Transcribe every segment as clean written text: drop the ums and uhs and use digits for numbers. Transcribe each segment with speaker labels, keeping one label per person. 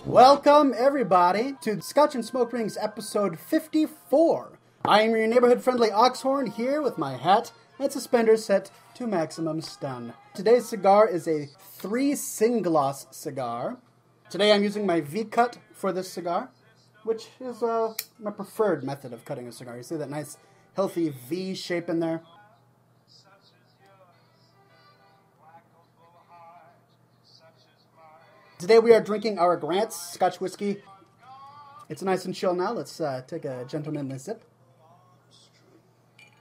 Speaker 1: Welcome, everybody, to Scotch and Smoke Rings episode 54. I am your neighborhood-friendly Oxhorn here with my hat and suspenders set to maximum stun. Today's cigar is a 3-Singloss cigar. Today I'm using my V-cut for this cigar, which is my preferred method of cutting a cigar. You see that nice, healthy V shape in there? Today we are drinking our Grant's Scotch whiskey. It's nice and chill now. Let's take a gentlemanly sip.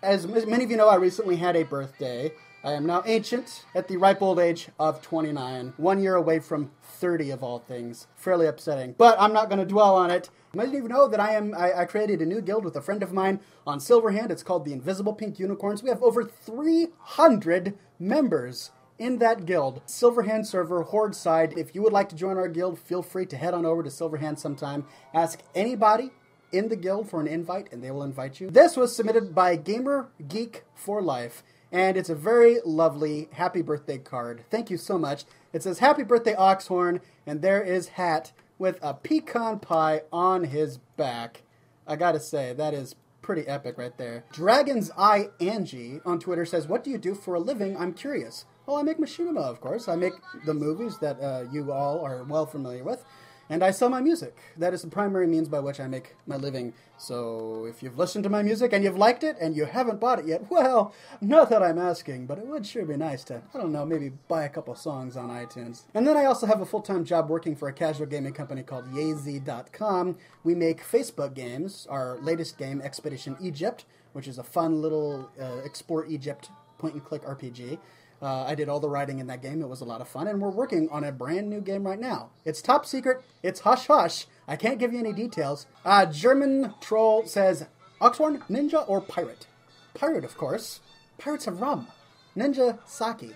Speaker 1: As many of you know, I recently had a birthday. I am now ancient at the ripe old age of 29. 1 year away from 30 of all things. Fairly upsetting, but I'm not going to dwell on it. Many of you know that I created a new guild with a friend of mine on Silverhand. It's called the Invisible Pink Unicorns. We have over 300 members in that guild. Silverhand server, Horde side. If you would like to join our guild, feel free to head on over to Silverhand sometime. Ask anybody in the guild for an invite, and they will invite you. This was submitted by Gamer Geek for Life, and it's a very lovely happy birthday card. Thank you so much. It says, "Happy birthday, Oxhorn," and there is Hat with a pecan pie on his back. I gotta say, that is pretty epic right there. Dragon's Eye Angie on Twitter says, "What do you do for a living? I'm curious." Well, I make machinima, of course. I make the movies that you all are well familiar with. And I sell my music. That is the primary means by which I make my living. So if you've listened to my music and you've liked it and you haven't bought it yet, well, not that I'm asking, but it would sure be nice to, I don't know, maybe buy a couple songs on iTunes. And then I also have a full-time job working for a casual gaming company called Yazy.com. We make Facebook games. Our latest game, Expedition Egypt, which is a fun little Explore Egypt point-and-click RPG. I did all the writing in that game. It was a lot of fun, and we're working on a brand new game right now. It's top secret. It's hush-hush. I can't give you any details. German Troll says, "Oxhorn, ninja or pirate?" Pirate, of course. Pirates have rum. Ninja, sake.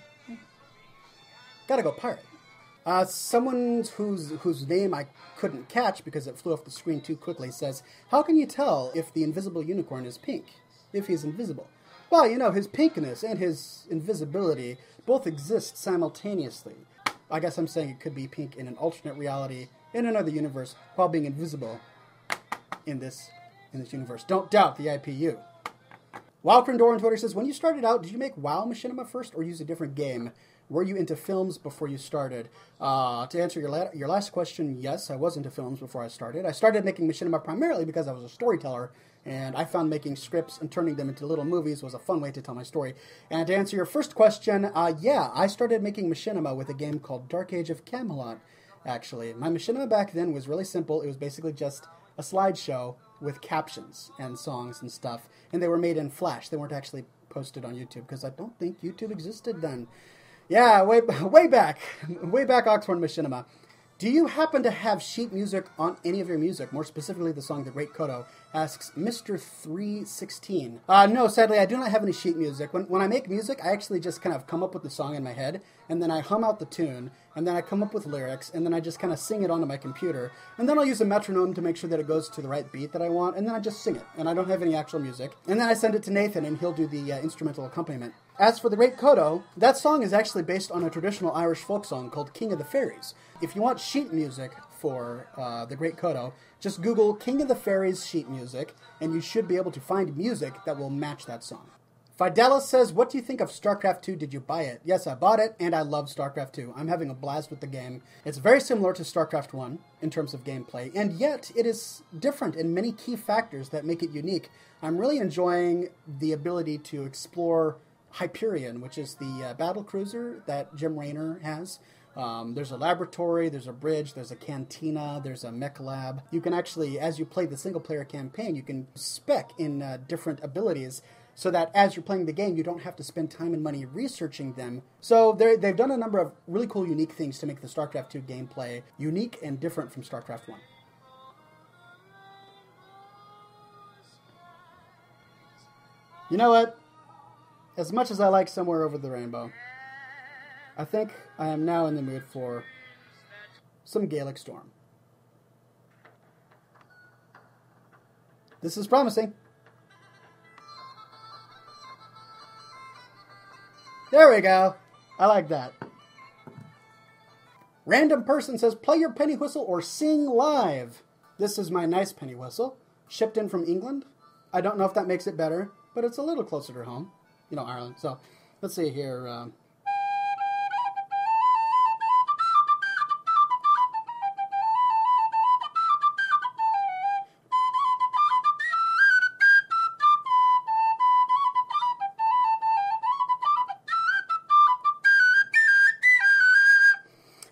Speaker 1: Gotta go pirate. Someone whose name I couldn't catch because it flew off the screen too quickly says, "How can you tell if the invisible unicorn is pink, if he's invisible?" Well, you know, his pinkness and his invisibility both exist simultaneously. I guess I'm saying it could be pink in an alternate reality, in another universe, while being invisible in this universe. Don't doubt the IPU. Wildcrandor on Twitter says, "When you started out, did you make WoW Machinima first or use a different game? Were you into films before you started?" To answer your last question, yes, I was into films before I started. I started making Machinima primarily because I was a storyteller, and I found making scripts and turning them into little movies was a fun way to tell my story. And to answer your first question, yeah, I started making Machinima with a game called Dark Age of Camelot, actually. My Machinima back then was really simple. It was basically just a slideshow with captions and songs and stuff, and they were made in Flash. They weren't actually posted on YouTube, because I don't think YouTube existed then. Yeah, way back Oxhorn Machinima. Do you happen to have sheet music on any of your music? More specifically, the song The Great Kodo, asks Mr. 316. No, sadly, I do not have any sheet music. When I make music, I actually just kind of come up with the song in my head, and then I hum out the tune, and then I come up with lyrics, and then I just kind of sing it onto my computer, and then I'll use a metronome to make sure that it goes to the right beat that I want, and then I just sing it, and I don't have any actual music. And then I send it to Nathan, and he'll do the instrumental accompaniment. As for The Great Kodo, that song is actually based on a traditional Irish folk song called King of the Fairies. If you want sheet music for The Great Kodo, just Google King of the Fairies sheet music, and you should be able to find music that will match that song. Fidelis says, "What do you think of StarCraft 2? Did you buy it?" Yes, I bought it, and I love StarCraft 2. I'm having a blast with the game. It's very similar to StarCraft 1 in terms of gameplay, and yet it is different in many key factors that make it unique. I'm really enjoying the ability to explore Hyperion, which is the battle cruiser that Jim Raynor has. There's a laboratory, there's a bridge, there's a cantina, there's a mech lab. You can actually, as you play the single-player campaign, you can spec in different abilities so that as you're playing the game, you don't have to spend time and money researching them. So they've done a number of really cool, unique things to make the StarCraft 2 gameplay unique and different from StarCraft 1. You know what? As much as I like Somewhere Over the Rainbow, I think I am now in the mood for some Gaelic Storm. This is promising. There we go. I like that. Random person says, play your penny whistle or sing live. This is my nice penny whistle, shipped in from England. I don't know if that makes it better, but it's a little closer to home. You know, Ireland. So, let's see here.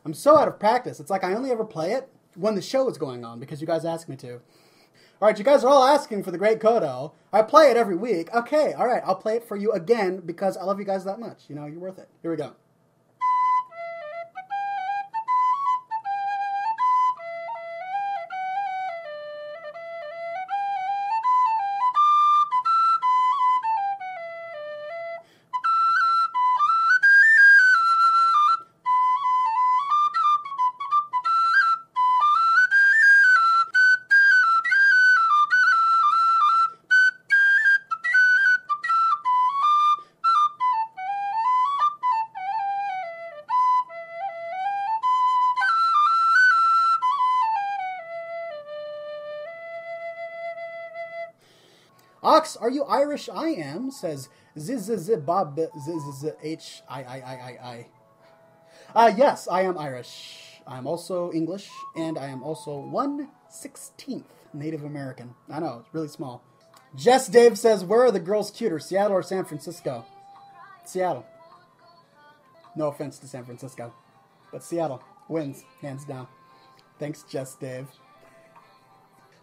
Speaker 1: I'm so out of practice. It's like I only ever play it when the show is going on because you guys ask me to. All right, you guys are all asking for the Great Kodo. I play it every week. Okay, all right, I'll play it for you again because I love you guys that much. You know, you're worth it. Here we go. Ox, are you Irish? I am, says Bob H-I-I-I-I-I. Yes, I am Irish. I'm also English, and I am also 1/16th Native American. I know, it's really small. Jess Dave says, where are the girls cuter, Seattle or San Francisco? Seattle. No offense to San Francisco, but Seattle wins, hands down. Thanks, Jess Dave.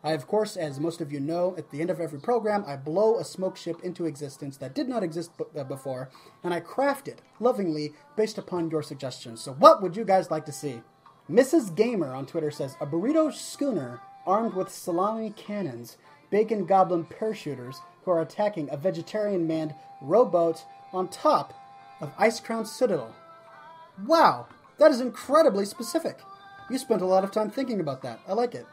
Speaker 1: I, of course, as most of you know, at the end of every program, I blow a smoke ship into existence that did not exist before, and I craft it lovingly based upon your suggestions. So what would you guys like to see? Mrs. Gamer on Twitter says, a burrito schooner armed with salami cannons, bacon goblin parachuters who are attacking a vegetarian-manned rowboat on top of Ice Crown Citadel. Wow, that is incredibly specific. You spent a lot of time thinking about that. I like it.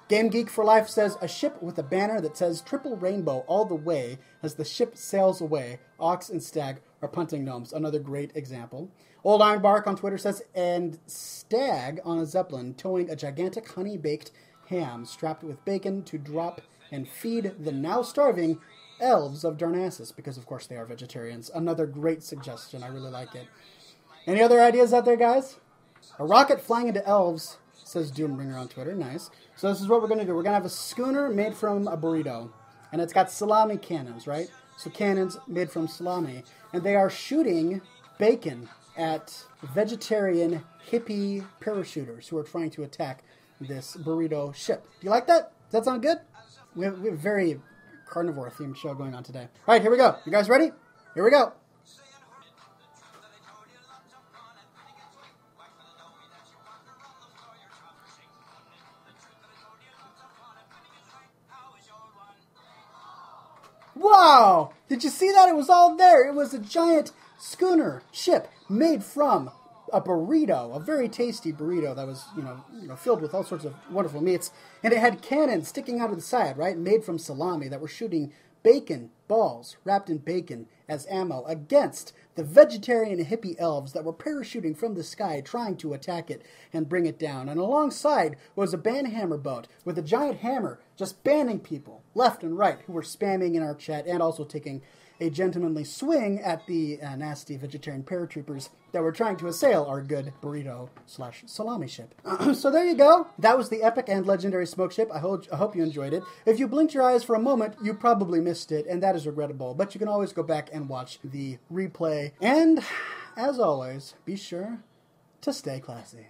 Speaker 1: Game Geek for Life says, a ship with a banner that says triple rainbow all the way as the ship sails away. Ox and Stag are punting gnomes. Another great example. Old Ironbark on Twitter says, and Stag on a zeppelin towing a gigantic honey-baked ham strapped with bacon to drop and feed the now starving elves of Darnassus, because of course they are vegetarians. Another great suggestion. I really like it. Any other ideas out there, guys? A rocket flying into elves, says Doombringer on Twitter. Nice. So this is what we're going to do. We're going to have a schooner made from a burrito. And it's got salami cannons, right? So cannons made from salami. And they are shooting bacon at vegetarian hippie parachuters who are trying to attack this burrito ship. Do you like that? Does that sound good? We have a very carnivore-themed show going on today. All right, here we go. You guys ready? Here we go. Wow! Did you see that? It was all there. It was a giant schooner ship made from a burrito, a very tasty burrito that was, you know, filled with all sorts of wonderful meats, and it had cannons sticking out of the side, right, made from salami that were shooting bacon balls wrapped in bacon as ammo against the vegetarian hippie elves that were parachuting from the sky trying to attack it and bring it down. And alongside was a banhammer boat with a giant hammer just banning people left and right who were spamming in our chat and also taking a gentlemanly swing at the nasty vegetarian paratroopers that were trying to assail our good burrito/salami ship. So there you go. That was the epic and legendary smoke ship. I hope you enjoyed it. If you blinked your eyes for a moment, you probably missed it, and that is regrettable. But you can always go back and watch the replay. And, as always, be sure to stay classy.